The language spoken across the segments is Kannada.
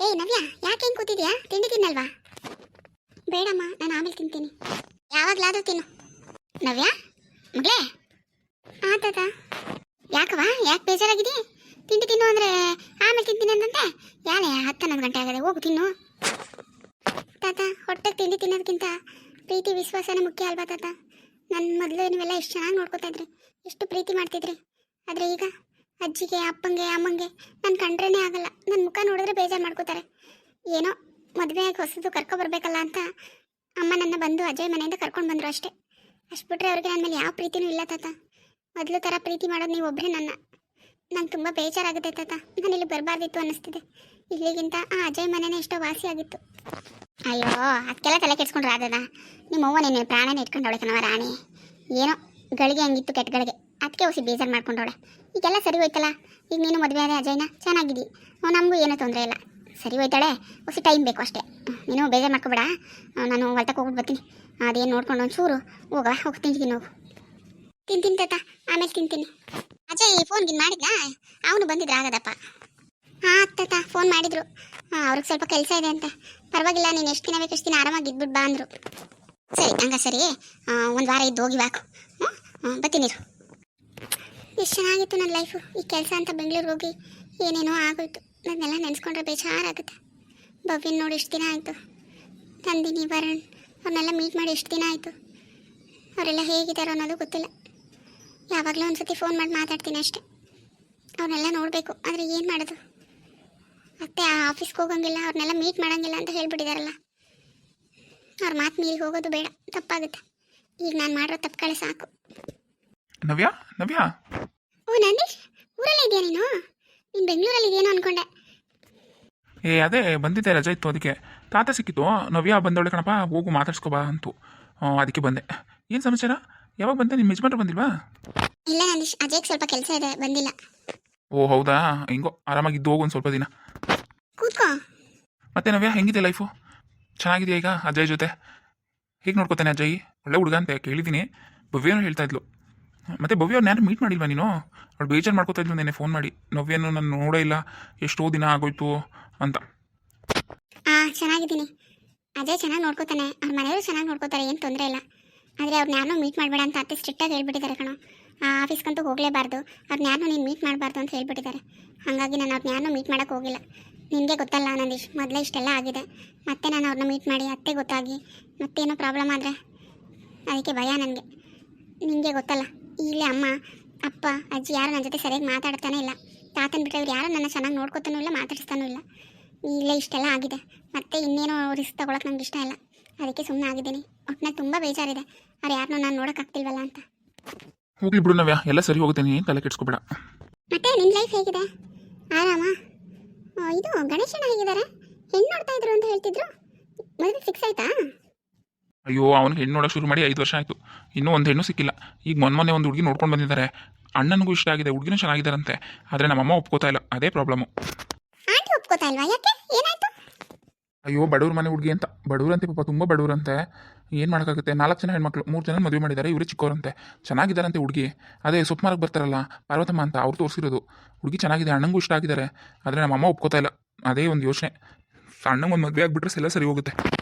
ಏಯ್ ನವ್ಯ, ಯಾಕೆ ಹಿಂಗೆ ಕೂತಿದ್ಯಾ? ತಿಂಡಿ ತಿನ್ನಲ್ವಾ? ಬೇಡಮ್ಮ, ನಾನು ಆಮೇಲೆ ತಿಂತೀನಿ. ಯಾವಾಗಲಾದ್ರೂ ತಿನ್ನು. ನವ್ಯ ಮಗಳೇ. ತಾತ. ಯಾಕವ, ಯಾಕೆ ಬೇಜಾರಾಗಿದೆ? ತಿಂಡಿ ತಿನ್ನು ಅಂದರೆ ಆಮೇಲೆ ತಿಂತೀನಿ ಅಂತಂತೆ. ಯಾಳೆ 10-11 ಗಂಟೆ ಆಗದೆ, ಹೋಗು ತಿನ್ನು. ತಾತ, ಹೊಟ್ಟೆಗೆ ತಿಂಡಿ ತಿನ್ನೋದಕ್ಕಿಂತ ಪ್ರೀತಿ ವಿಶ್ವಾಸನೇ ಮುಖ್ಯ ಅಲ್ವಾ ತಾತ? ನನ್ನ ಮೊದಲು ನೀವೆಲ್ಲ ಎಷ್ಟು ಚೆನ್ನಾಗಿ ನೋಡ್ಕೊತಾ ಇದ್ರಿ, ಎಷ್ಟು ಪ್ರೀತಿ ಮಾಡ್ತಿದ್ರಿ. ಆದರೆ ಈಗ ಅಜ್ಜಿಗೆ, ಅಪ್ಪಂಗೆ, ಅಮ್ಮಂಗೆ ನಾನು ಕಂಡ್ರೇ ಆಗಲ್ಲ. ನನ್ನ ಮುಖ ನೋಡಿದ್ರೆ ಬೇಜಾರು ಮಾಡ್ಕೋತಾರೆ. ಏನೋ ಮದುವೆ ಆಗಿ ಹೊಸದು ಕರ್ಕೊಬರ್ಬೇಕಲ್ಲ ಅಂತ ಅಮ್ಮ ನನ್ನ ಬಂದು ಅಜಯ್ ಮನೆಯಿಂದ ಕರ್ಕೊಂಡು ಬಂದರು ಅಷ್ಟೇ. ಅಷ್ಟು ಬಿಟ್ಟರೆ ಅವ್ರಿಗೆ ನನ್ನ ಮೇಲೆ ಯಾವ ಪ್ರೀತಿನೂ ಇಲ್ಲ ತಾತ. ಮೊದಲು ಥರ ಪ್ರೀತಿ ಮಾಡೋದು ನೀವು ಒಬ್ಬರೇ. ನಂಗೆ ತುಂಬ ಬೇಜಾರಾಗುತ್ತೆ ತಾತ. ನಾನು ಇಲ್ಲಿ ಬರಬಾರ್ದಿತ್ತು ಅನ್ನಿಸ್ತಿದೆ. ಇಲ್ಲಿಗಿಂತ ಆ ಅಜಯ್ ಮನೆಯೇ ಎಷ್ಟೋ ವಾಸಿ ಆಗಿತ್ತು. ಅಯ್ಯೋ, ಅದಕ್ಕೆಲ್ಲ ತಲೆ ಕೆಡ್ಸ್ಕೊಂಡ್ರೆ ಆದದ? ನಿಮ್ಮ ಅವ್ವ ನಿನ್ನೆ ಪ್ರಾಣನೇ ಇಟ್ಕೊಂಡವಳೆ ಕಣವ ರಾಣಿ. ಏನೋ ಗಳಿಗೆ ಹಂಗಿತ್ತು ಕೆಟ್ಟಗಳಿಗೆ, ಅದಕ್ಕೆ ಹೊಸಿ ಬೇಜಾರು ಮಾಡ್ಕೊಂಡವಳೆ. ಈಗೆಲ್ಲ ಸರಿ ಹೋಯ್ತಲ್ಲ. ಈಗ ನೀನು ಮದುವೆ ಆದ ಅಜಯ್ನ ಚೆನ್ನಾಗಿದ್ದಿ, ನಮಗೂ ಏನೂ ತೊಂದರೆ ಇಲ್ಲ. ಸರಿ ಹೋಯ್ತಾಳೆ, ಹೊಸಿ ಟೈಮ್ ಬೇಕು ಅಷ್ಟೇ. ನೀನು ಬೇಜಾರು ಮಾಡ್ಕೊಬೇಡ. ನಾನು ಹೊಲ್ತಕ್ಕೆ ಹೋಗ್ಬಿಟ್ಟು ಬರ್ತೀನಿ. ಅದೇನು ನೋಡ್ಕೊಂಡು ಒಂಚೂರು ಹೋಗಿ ತಿಂತೀನಿ. ಹೋಗು ತಿಂತೀನಿ ತಾತ, ಆಮೇಲೆ ತಿಂತೀನಿ. ಅಜಯ್ ಫೋನ್ಗೆ ಮಾಡಿದ್ನಾ? ಅವನು ಬಂದಿದ್ರೆ ಆಗದಪ್ಪ. ಹಾಂ ತಾತ, ಫೋನ್ ಮಾಡಿದ್ರು. ಅವ್ರಿಗೆ ಸ್ವಲ್ಪ ಕೆಲಸ ಇದೆ ಅಂತ. ಪರವಾಗಿಲ್ಲ, ನೀನು ಎಷ್ಟು ದಿನ ಬೇಕು ಎಷ್ಟು ದಿನ ಆರಾಮಾಗಿ ಇದ್ಬಿಟ್ಟು ಬಾ ಅಂದರು. ಸರಿ, ಹಂಗ ಸರಿ. ಒಂದು ವಾರ ಇದ್ದು ಹೋಗಿ ಬಾಕು. ಬರ್ತೀನಿ. ಎಷ್ಟು ಚೆನ್ನಾಗಿತ್ತು ನನ್ನ ಲೈಫು. ಈ ಕೆಲಸ ಅಂತ ಬೆಂಗಳೂರಿಗೆ ಹೋಗಿ ಏನೇನೋ ಆಗೋಯ್ತು. ನನ್ನೆಲ್ಲ ನೆನೆಸ್ಕೊಂಡ್ರೆ ಬೇಜಾರಾಗುತ್ತೆ. ಭವ್ಯನ ನೋಡಿ ಎಷ್ಟು ದಿನ ಆಯಿತು. ನಂದಿನಿ, ವರುಣ್ ಅವ್ರನ್ನೆಲ್ಲ ಮೀಟ್ ಮಾಡಿ ಎಷ್ಟು ದಿನ ಆಯಿತು. ಅವರೆಲ್ಲ ಹೇಗಿದ್ದಾರೋ ಅನ್ನೋದು ಗೊತ್ತಿಲ್ಲ. ಯಾವಾಗಲೂ ಒಂದು ಸತಿ ಫೋನ್ ಮಾಡಿ ಮಾತಾಡ್ತೀನಿ ಅಷ್ಟೆ. ಅವ್ರನ್ನೆಲ್ಲ ನೋಡಬೇಕು, ಆದರೆ ಏನು ಮಾಡೋದು? ಮತ್ತೆ ಆ ಆಫೀಸ್ಗೆ ಹೋಗೋಂಗಿಲ್ಲ, ಅವ್ರನ್ನೆಲ್ಲ ಮೀಟ್ ಮಾಡೋಂಗಿಲ್ಲ ಅಂತ ಹೇಳ್ಬಿಟ್ಟಿದಾರಲ್ಲ. ಅವ್ರ ಮಾತು ಮೀರಿ ಹೋಗೋದು ಬೇಡ, ತಪ್ಪಾಗುತ್ತೆ. ಈಗ ನಾನು ಮಾಡಿರೋ ತಪ್ಪುಗಳೇ ಸಾಕು. ನವ್ಯ ನವ್ಯ. ಓ ನಂದೀಶ್, ಊರಲ್ಲೇ ಇದೆಯಾ ನೀನು? ನೀನು ಬೆಂಗಳೂರಲ್ಲಿ ಇದೆಯೇನೋ ಅಂದ್ಕೊಂಡೆ. ಅದೇ ಬಂದಿದ್ದೆ, ರಜೆ ಇತ್ತು, ಅದಕ್ಕೆ ತಾತ ಸಿಕ್ಕಿತ್ತು. ನವ್ಯ ಬಂದವಳೆ ಕಣಪ್ಪ, ಹೋಗು ಮಾತಾಡ್ಸ್ಕೊಬಾ ಅಂತು. ಅದಕ್ಕೆ ಬಂದೆ. ಏನು ಸಮಾಚಾರ? ಯಾವಾಗ ಬಂದೆ? ನಿಮ್ಮ ಯಜಮಾನ್ರು ಬಂದಿಲ್ವಾ? ಇಲ್ಲ ನಂದೀಶ್, ಅಜಯ್ಗೆ ಸ್ವಲ್ಪ ಕೆಲಸ ಇದೆ, ಬಂದಿಲ್ಲ. ಓ ಹೌದಾ? ಹಿಂಗೋ ಆರಾಮಾಗಿದ್ದು ಹೋಗು ಒಂದು ಸ್ವಲ್ಪ ದಿನ. ಕೂತ್ಕೋ. ಮತ್ತೆ ನವ್ಯ, ಹೆಂಗಿದೆ ಲೈಫು? ಚೆನ್ನಾಗಿದೆಯಾ ಈಗ ಅಜಯ್ ಜೊತೆ? ಹೇಗೆ ನೋಡ್ಕೋತಾನೆ ಅಜಯ್? ಒಳ್ಳೆ ಹುಡುಗ ಅಂತ ಕೇಳಿದ್ದೀನಿ. ಭವ್ಯನೂ ಹೇಳ್ತಾ ಇದ್ಲು. ಮತ್ತೆ ಭವ್ಯ ಅವ್ರನ್ನ ಯಾರು ಮೀಟ್ ಮಾಡಿಲ್ವಾ ನೀನು? ಅವಳು ಬೇಜಾರು ಮಾಡ್ಕೋತಾ ಇದ್ಲು ನೆನ್ನೆ ಫೋನ್ ಮಾಡಿ. ನವ್ಯನೂ ನಾನು ನೋಡೇ ಇಲ್ಲ, ಎಷ್ಟೋ ದಿನ ಆಗೋಯ್ತು ಅಂತ. ಚೆನ್ನಾಗಿದ್ದೀನಿ. ಅಜಯ್ ಚೆನ್ನಾಗಿ ನೋಡ್ಕೋತಾನೆ, ಅವ್ರ ಮನೆಯವರು ಚೆನ್ನಾಗಿ ನೋಡ್ಕೋತಾರೆ, ಏನು ತೊಂದರೆ ಇಲ್ಲ. ಆದರೆ ಅವ್ರನ್ನ ಯಾರನ್ನೂ ಮೀಟ್ ಮಾಡಬೇಡ ಅಂತ ಅತ್ತೆ ಸ್ಟ್ರಿಕ್ಟಾಗಿ ಹೇಳ್ಬಿಟ್ಟಿದ್ದಾರೆ ಕಣೋ. ಆ ಆಫೀಸ್ಗಂತೂ ಹೋಗಲೇಬಾರ್ದು, ಅವ್ರನ್ನ ಯಾರನ್ನೂ ನೀನು ಮೀಟ್ ಮಾಡಬಾರ್ದು ಅಂತ ಹೇಳ್ಬಿಟ್ಟಿದ್ದಾರೆ. ಹಾಗಾಗಿ ನಾನು ಅವ್ರನ್ನ ಯಾರನ್ನೂ ಮೀಟ್ ಮಾಡೋಕ್ಕೆ ಹೋಗಿಲ್ಲ. ನಿನಗೆ ಗೊತ್ತಲ್ಲ ನಂದೀಶ್, ಮೊದಲೇ ಇಷ್ಟೆಲ್ಲ ಆಗಿದೆ. ಮತ್ತೆ ನಾನು ಅವ್ರನ್ನ ಮೀಟ್ ಮಾಡಿ ಅತ್ತೆ ಗೊತ್ತಾಗಿ ಮತ್ತೇನೋ ಪ್ರಾಬ್ಲಮ್ ಆದರೆ ಅದಕ್ಕೆ ಭಯ ನನಗೆ. ನಿನಗೆ ಗೊತ್ತಲ್ಲ, ಇಲ್ಲೇ ಅಮ್ಮ, ಅಪ್ಪ, ಅಜ್ಜಿ ಯಾರು ನನ್ನ ಜೊತೆ ಸರಿಯಾಗಿ ಮಾತಾಡ್ತಾನೆ ಇಲ್ಲ. ತಾತನ ಬಿಟ್ಟರೆ ಅವ್ರು ಯಾರು ನನ್ನ ಚೆನ್ನಾಗಿ ನೋಡ್ಕೊತಾನೂ ಇಲ್ಲ, ಮಾತಾಡಿಸ್ತಾನೂ ಇಲ್ಲ. ಇಲ್ಲೇ ಇಷ್ಟೆಲ್ಲ ಆಗಿದೆ, ಮತ್ತೆ ಇನ್ನೇನೋ ರಿಸ್ಕ್ ತೊಗೊಳಕ್ಕೆ ನಂಗೆ ಇಷ್ಟ ಇಲ್ಲ. ಅದಕ್ಕೆ ಸುಮ್ಮನೆ ಆಗಿದ್ದೀನಿ. ಒಟ್ಟಿನಲ್ಲಿ ತುಂಬ ಬೇಜಾರಿದೆ, ಅವ್ರು ಯಾರನ್ನೂ ನಾನು ನೋಡೋಕ್ಕಾಗ್ತಿಲ್ವಲ್ಲ ಅಂತ. ಹೋಗ್ಲಿ ಬಿಡು ನವ್ಯ, ಎಲ್ಲ ಸರಿ ಹೋಗುತ್ತೆ, ನೀನು ತಲೆ ಕೆಡ್ಸ್ಕೊಬೇಡ. ಮತ್ತೆ ನಿನ್ನ ಲೈಫ್ ಹೇಗಿದೆ? ಆರಾಮ? ಇದು ಗಣೇಶಣ್ಣ ಹೇಗಿದ್ದಾರೆ? ಹೆಣ್ಣು ನೋಡ್ತಾ ಇದ್ರು ಅಂತ ಹೇಳ್ತಿದ್ರು, ಮದುವೆ ಫಿಕ್ಸ್ ಆಯ್ತಾ? ಅಯ್ಯೋ, ಅವ್ನಿಗೆ ಹೆಣ್ಣು ನೋಡೋಕೆ ಶುರು ಮಾಡಿ 5 ವರ್ಷ ಆಯಿತು, ಇನ್ನೂ ಒಂದು ಹೆಣ್ಣು ಸಿಕ್ಕಿಲ್ಲ. ಈಗ ಮೊನ್ನೆ ಒಂದು ಹುಡುಗಿ ನೋಡ್ಕೊಂಡು ಬಂದಿದ್ದಾರೆ. ಅಣ್ಣನಿಗೂ ಇಷ್ಟ ಆಗಿದೆ, ಹುಡುಗಿನೂ ಚೆನ್ನಾಗಿದ್ದಾರಂತೆ. ಆದರೆ ನಮ್ಮಮ್ಮ ಒಪ್ಕೋತಾ ಇಲ್ಲ, ಅದೇ ಪ್ರಾಬ್ಲಮ್ಮು. ಆಂಟಿ ಒಪ್ಕೋತಾ ಇಲ್ವಾ? ಯಾಕೆ, ಏನಾಯ್ತು? ಅಯ್ಯೋ, ಬಡವ್ರ ಮನೆ ಹುಡುಗಿ ಅಂತ. ಬಡವ್ರಂತೆ ಪಾಪ, ತುಂಬ ಬಡವ್ರಂತೆ. ಏನು ಮಾಡೋಕ್ಕಾಗುತ್ತೆ? 4 ಜನ ಹೆಣ್ಮಕ್ಳು, 3 ಜನ ಮದುವೆ ಮಾಡಿದ್ದಾರೆ. ಇವರೇ ಚಿಕ್ಕವರಂತೆ, ಚೆನ್ನಾಗಿದ್ದಾರಂತೆ ಹುಡುಗಿ. ಅದೇ ಸುಪ್ಮಾರ್ಗೆ ಬರ್ತಾರಲ್ಲ ಪಾರ್ವತಮ್ಮ ಅಂತ, ಅವ್ರು ತೋರಿಸಿರೋದು. ಹುಡುಗಿ ಚೆನ್ನಾಗಿದೆ, ಅಣ್ಣಂಗೂ ಇಷ್ಟ ಆಗಿದ್ದಾರೆ. ಆದರೆ ನಮ್ಮಮ್ಮ ಒಪ್ಕೋತಾ ಇಲ್ಲ, ಅದೇ ಒಂದು ಯೋಚನೆ. ಅಣ್ಣಂಗೆ ಒಂದು ಮದುವೆ ಆಗಿಬಿಟ್ರೆ ಎಲ್ಲ ಸರಿ ಹೋಗುತ್ತೆ.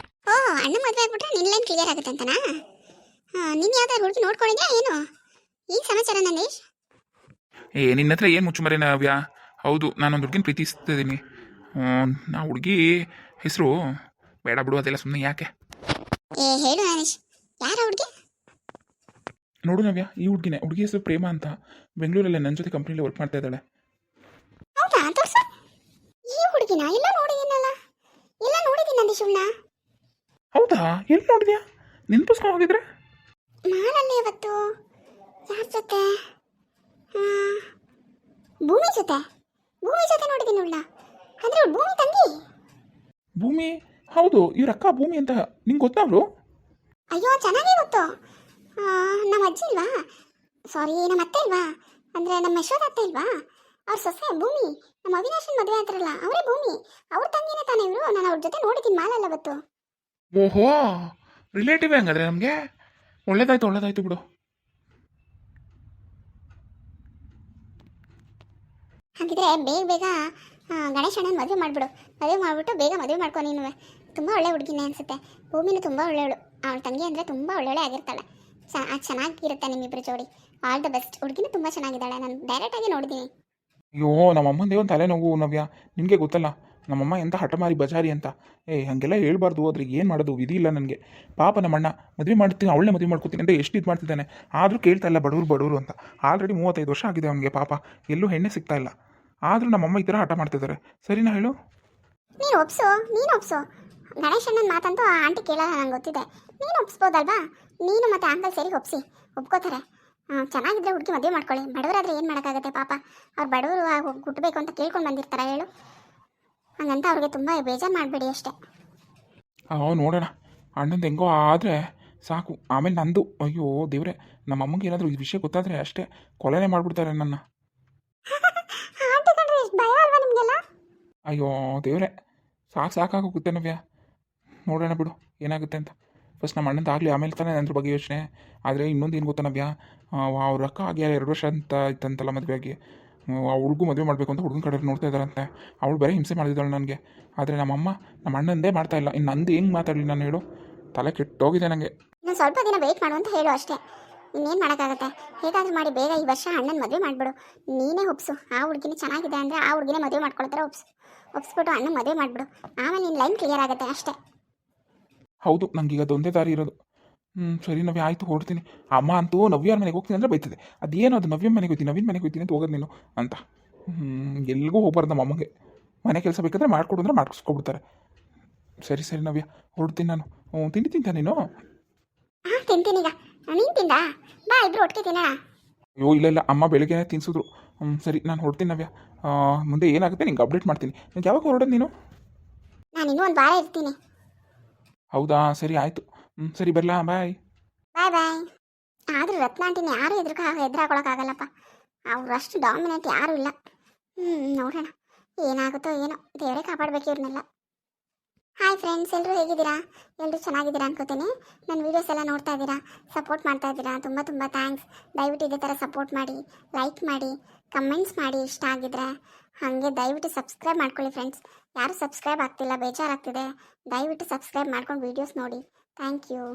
ಓ, ಅಣ್ಣ ಮದುವೆ ಆಗ್ಬಿಟ್ರೆ ನಿನ್ನೇನು ಕ್ಲಿಯರ್ ಆಗುತ್ತೆ ಅಂತನಾ? ನೀನು ಯಾವ್ದಾದ್ರು ಹುಡುಗಿ ನೋಡ್ಕೊಂಡಿದ್ಯಾ ಏನು? ಈಗ ಸಮಾಚಾರ ನಂದೀಶ್? ನಿನ್ನ ಹತ್ರ ಏನು ಮುಚ್ಚುಮರೆ ನವ್ಯ? ಹೌದು, ನಾನೊಂದು ಹುಡುಗಿನ ಪ್ರೀತಿಸ್ತಿದ್ದೀನಿ. ನಾ ಹುಡುಗಿ ಹೆಸರು ಬೇಡ ಬಿಡು, ಅದೆಲ್ಲ ಸುಮ್ಮನೆ ಯಾಕೆ. ಹೇಳು ನಂದೀಶ್, ಯಾರ ಹುಡುಗಿ? ನೋಡು ನವ್ಯ, ಈ ಹುಡುಗಿ ಹೆಸರು ಪ್ರೇಮ ಅಂತ. ಬೆಂಗಳೂರಲ್ಲೇ ನನ್ನ ಜೊತೆ ಕಂಪ್ನಿಲಿ ವರ್ಕ್ ಮಾಡ್ತಾ ಇದ್ದಾಳೆ. ಹೌದಾ? ತೋರ್ಸು. ಈ ಹುಡುಗಿನ ಎಲ್ಲ ನೋಡಿದ್ದೀನಲ್ಲ, ಎಲ್ಲ ನೋಡಿದ್ದೀನಿ ನಂದೀಶ್. ಹೌದಾ? ಎಲ್ಲಿ ನೋಡಿದ್ಯಾ? ನೆನ್ಪಿಸ್ಕೊಂಡು ಹೋಗಿದ್ರೆ? ನಾನಲ್ಲೇ ಇವತ್ತು ಯಾರ ಜೊತೆ? ಭೂಮಿ ಜೊತೆ. ಭೂಮಿ ಜೊತೆ ನೋಡಿದ್ದೀನಿ ಉಳ್ಳ. ಅಂದರೆ ಭೂಮಿ ತಂಗಿ. ಭೂಮಿ? ಹೌದು, ಇವ್ರ ಅಕ್ಕ ಭೂಮಿ ಅಂತ. ನಿಂಗೆ ಗೊತ್ತಾ ಅವರು? ಅಯ್ಯೋ, ಚೆನ್ನಾಗೇ ಗೊತ್ತು. ನಮ್ಮ ಅಜ್ಜಿ ಇಲ್ವಾ, ಸಾರಿ ನಮ್ಮ ಅತ್ತೆ ಇಲ್ವಾ, ಅಂದರೆ ನಮ್ಮ ಯಶೋಧ ಅತ್ತೆ ಇಲ್ವಾ, ಅವ್ರ ಸೊಸೆ ಭೂಮಿ. ನಮ್ಮ ಅವಿನಾಶನ್ ಮದುವೆ ಆದ್ರಲ್ಲ, ಅವರೇ ಭೂಮಿ. ಅವ್ರ ತಂಗಿನೇ ತಾನೇ ಇವರು. ನಾನು ಅವ್ರ ಜೊತೆ ನೋಡಿದ್ದೀನಿ ಮಾಲಲ್ಲ ಅವತ್ತು. ಓಹೋ, ರಿಲೇಟಿವ್ ಹಂಗಾದ್ರೆ ನಮಗೆ. ಒಳ್ಳೇದಾಯ್ತು ಬಿಡು. ಹಾಗಿದ್ರೆ ಬೇಗ ಗಣೇಶ್ ಅಣ್ಣನ ಮದುವೆ ಮಾಡಿಬಿಡು. ಮದುವೆ ಮಾಡಿಬಿಟ್ಟು ಬೇಗ ಮದುವೆ ಮಾಡ್ಕೊ ನೀನು. ತುಂಬ ಒಳ್ಳೆ ಹುಡುಗಿನೇ ಅನಿಸುತ್ತೆ. ಭೂಮಿನೂ ತುಂಬ ಒಳ್ಳೆಯವಳು. ಅವಳ ತಂಗಿ ಅಂದರೆ ತುಂಬ ಒಳ್ಳೆಯವಳೆ ಆಗಿರ್ತಾಳೆ. ಚೆನ್ನಾಗಿರುತ್ತೆ ನಿಮ್ಮಿಬ್ಬರು ಜೋಡಿ. All the best. ಹುಡುಗಿನೂ ತುಂಬ ಚೆನ್ನಾಗಿದ್ದಾಳೆ. ನಾನು ಡೈರೆಕ್ಟಾಗಿ ನೋಡಿದ್ದೀನಿ. ಅಯ್ಯೋ ನಮ್ಮಮ್ಮಂದೇ ಒಂದು ತಲೆನೋವು ನವ್ಯ. ನಿನಗೆ ಗೊತ್ತಲ್ಲ ನಮ್ಮಮ್ಮ ಎಂಥ ಹಠಮಾರಿ ಬಜಾರಿ ಅಂತ. ಹಾಗೆಲ್ಲ ಹೇಳ್ಬಾರ್ದು. ಅದ್ರಿಗೆ ಏನು ಮಾಡೋದು ವಿಧಿ ಇಲ್ಲ ನನಗೆ. ಪಾಪ ನಮ್ಮಣ್ಣ ಮದುವೆ ಮಾಡ್ತೀನಿ, ಅವಳನ್ನೇ ಮದುವೆ ಮಾಡ್ಕೊತೀನಿ ಅಂತ ಎಷ್ಟು ಇದು ಮಾಡ್ತಿದ್ದಾನೆ. ಆದರೂ ಕೇಳ್ತಾ ಇಲ್ಲ ಬಡವರು ಅಂತ. ಆಲ್ರೆಡಿ 35 ವರ್ಷ ಆಗಿದೆ ಅವನಿಗೆ. ಪಾಪ ಎಲ್ಲೂ ಹೆಣ್ಣೆ ಸಿಗ್ತಾ ಇಲ್ಲ. ಆದರೂ ನಮ್ಮಮ್ಮ ಈ ಥರ ಹಠ ಮಾಡ್ತಿದ್ದಾರೆ. ಸರಿನಾ ಹೇಳು? ನೀನು ಒಪ್ಸು. ಗಣೇಶ್ ಅಣ್ಣನ ಮಾತಂತೂ ಆ ಆಂಟಿ ಕೇಳಲ್ಲ, ನಂಗೆ ಗೊತ್ತಿದೆ. ನೀನು ಒಪ್ಸ್ಬೋದಲ್ವಾ? ನೀನು ಮತ್ತು ಅಂಕಲ್ ಸೇರಿ ಒಪ್ಕೋತಾರೆ. ಚೆನ್ನಾಗಿದ್ರೆ ಹುಡುಗಿ ಮದುವೆ ಮಾಡ್ಕೊಳ್ಳಿ. ಬಡವರಾದರೆ ಏನು ಮಾಡೋಕ್ಕಾಗತ್ತೆ ಪಾಪ. ಅವ್ರು ಬಡವರು ಹುಟ್ಟಬೇಕು ಅಂತ ಕೇಳ್ಕೊಂಡು ಬಂದಿರ್ತಾರೆ ಹೇಳು. ಹಂಗಂತ ಅವ್ರಿಗೆ ತುಂಬ ಬೇಜಾರು ಮಾಡಬೇಡಿ ಅಷ್ಟೇ. ನೋಡೋಣ. ಅಣ್ಣಂದು ಹೆಂಗೋ ಆದರೆ ಸಾಕು. ಆಮೇಲೆ ನಂದು ಅಯ್ಯೋ ದೇವ್ರೆ, ನಮ್ಮಮ್ಮಗೆ ಏನಾದರೂ ಈ ವಿಷಯ ಗೊತ್ತಾದರೆ ಅಷ್ಟೇ ಕೊಲೆನೇ ಮಾಡಿಬಿಡ್ತಾರೆ ನನ್ನ. ಆಂಟಿ ಕಂಡ್ರೆ ಎಷ್ಟು ಭಯ ಅಲ್ವಾ ನಿಮಗೆಲ್ಲ? ಅಯ್ಯೋ ದೇವ್ರೆ, ಸಾಕಾಗೋಗುತ್ತೆ ನವ್ಯ. ನೋಡೋಣ ಬಿಡು ಏನಾಗುತ್ತೆ ಅಂತ. ಫಸ್ಟ್ ನಮ್ಮ ಅಣ್ಣಂದು ಆಗಲಿ, ಆಮೇಲೆ ತಾನೇ ಅದ್ರ ಬಗ್ಗೆ ಯೋಚನೆ. ಆದರೆ ಇನ್ನೊಂದು ಏನು ಗೊತ್ತಾ ನವ್ಯ, ಅವ್ರ ಅಕ್ಕ ಆಗಿ 2 ವರ್ಷ ಅಂತ ಇತ್ತಂತಲ್ಲ ಮದುವೆ ಆಗಿ. ಹುಡುಗೂ ಮದುವೆ ಮಾಡಬೇಕು ಅಂತ ಹುಡುಗನ ಕಡೆ ನೋಡ್ತಾ ಇದ್ದಾರಂತೆ. ಅವಳು ಬೇರೆ ಹಿಂಸೆ ಮಾಡಿದ್ದಾಳೆ ನನಗೆ. ಆದರೆ ನಮ್ಮಮ್ಮ ನಮ್ಮ ಅಣ್ಣಂದೇ ಮಾಡ್ತಾ ಇಲ್ಲ. ಇನ್ನು ನಂದು ಹೆಂಗೆ ಮಾತಾಡಲಿ ನಾನು ಹೇಳು? ತಲೆ ಕೆಟ್ಟೋಗಿದೆ ನನಗೆ. ಇನ್ನೊಂದು ಸ್ವಲ್ಪ ದಿನ ವೆಯ್ಟ್ ಮಾಡು ಅಂತ ಹೇಳು ಅಷ್ಟೇ. ಇನ್ನೇನು ಮಾಡೋಕ್ಕಾಗತ್ತೆ? ಹೇಗಾದರೂ ಮಾಡಿ ಬೇಗ ಈ ವರ್ಷ ಅಣ್ಣನ ಮದುವೆ ಮಾಡಿಬಿಡು. ನೀನೇ ಒಪ್ಸು. ಆ ಹುಡುಗಿನೇ ಚೆನ್ನಾಗಿದೆ ಅಂದರೆ ಆ ಹುಡುಗಿನೇ ಮದುವೆ ಮಾಡ್ಕೊಳ್ತಾರೆ. ಒಪ್ಸ್ಬಿಟ್ಟು ಅಣ್ಣನ ಮದುವೆ ಮಾಡಿಬಿಡು. ಆಮೇಲೆ ನಿನ್ನ ಲೈನ್ ಕ್ಲಿಯರ್ ಆಗುತ್ತೆ ಅಷ್ಟೇ. ಹೌದು, ನನಗೀಗ ಅದೊಂದೇ ದಾರಿ ಇರೋದು. ಸರಿ ನವ್ಯ, ಆಯಿತು ಹೊರಡ್ತೀನಿ. ಅಮ್ಮ ಅಂತೂ ನವ್ಯಾರ ಮನೆಗೆ ಹೋಗ್ತೀನಿ ಅಂದರೆ ಬೈತದೆ. ಅದೇನು ಅದು ನವ್ಯನ ಮನೆಗೆ ಹೋಗ್ತೀನಿ ಅಂತ ಹೋಗೋದು ನೀನು ಅಂತ. ಎಲ್ಲಿಗೂ ಹೋಗ್ಬಾರ್ದು ನಮ್ಮ ಅಮ್ಮಗೆ. ಮನೆ ಕೆಲಸ ಬೇಕಾದ್ರೆ ಮಾಡಿಕೊಡು ಅಂದರೆ ಮಾಡಿಸ್ಕೊಬಿಡ್ತಾರೆ. ಸರಿ ನವ್ಯ, ಹೊರಡ್ತೀನಿ ನಾನು. ತಿಂಡಿ ತಿಂತ ನೀನು? ತಿಂತೀನಿ. ಈಗ ನೀನು ತಿಂದ? ಬಾ ಇಬ್ರು ಒಟ್ಟಿಗೆ ತಿನ್ನೋಣ. ಅಯ್ಯೋ ಇಲ್ಲ, ಅಮ್ಮ ಬೆಳಗ್ಗೆನೇ ತಿನ್ಸಿದ್ರು. ಸರಿ ನಾನು ಹೊರಡ್ತೀನಿ ನವ್ಯ. ಮುಂದೆ ಏನಾಗುತ್ತೆ ನಿಂಗೆ ಅಪ್ಡೇಟ್ ಮಾಡ್ತೀನಿ. ನಿಂಗೆ ಯಾವಾಗ ಹೊರಡೋದು ನೀನು? ನಾನು ಇನ್ನೂ ಒಂದು ವಾರ ಇರ್ತೀನಿ. ಹೌದಾ, ಸರಿ ಆಯಿತು. ಸರಿ ಬರಲಾ? ಬಾಯ್. ಆದರೂ ರತ್ನ ಆಂಟಿನ ಯಾರು ಎದುರಾಕೊಳ್ಳೋಕ್ಕಾಗಲ್ಲಪ್ಪ. ಅವರು ಅಷ್ಟು ಡಾಮಿನೇಟ್ ಯಾರೂ ಇಲ್ಲ. ನೋಡೋಣ ಏನಾಗುತ್ತೋ ಏನೋ. ದೇವರೇ ಕಾಪಾಡಬೇಕು ಇವ್ರನ್ನೆಲ್ಲ. ಹಾಯ್ ಫ್ರೆಂಡ್ಸ್, ಎಲ್ಲರೂ ಹೇಗಿದ್ದೀರಾ? ಎಲ್ಲರೂ ಚೆನ್ನಾಗಿದ್ದೀರಾ ಅನ್ಕೋತೀನಿ. ನನ್ನ ವೀಡಿಯೋಸ್ ಎಲ್ಲ ನೋಡ್ತಾ ಇದ್ದೀರಾ, ಸಪೋರ್ಟ್ ಮಾಡ್ತಾ ಇದ್ದೀರಾ. ತುಂಬ ಥ್ಯಾಂಕ್ಸ್. ದಯವಿಟ್ಟು ಇದೇ ಥರ ಸಪೋರ್ಟ್ ಮಾಡಿ, ಲೈಕ್ ಮಾಡಿ, ಕಮೆಂಟ್ಸ್ ಮಾಡಿ. ಇಷ್ಟ ಆಗಿದ್ರೆ ಹಾಗೆ ದಯವಿಟ್ಟು ಸಬ್ಸ್ಕ್ರೈಬ್ ಮಾಡ್ಕೊಳ್ಳಿ ಫ್ರೆಂಡ್ಸ್. ಯಾರು ಸಬ್ಸ್ಕ್ರೈಬ್ ಆಗ್ತಿಲ್ಲ, ಬೇಜಾರಾಗ್ತಿದೆ. ದಯವಿಟ್ಟು ಸಬ್ಸ್ಕ್ರೈಬ್ ಮಾಡ್ಕೊಂಡು ವೀಡಿಯೋಸ್ ನೋಡಿ. Thank you.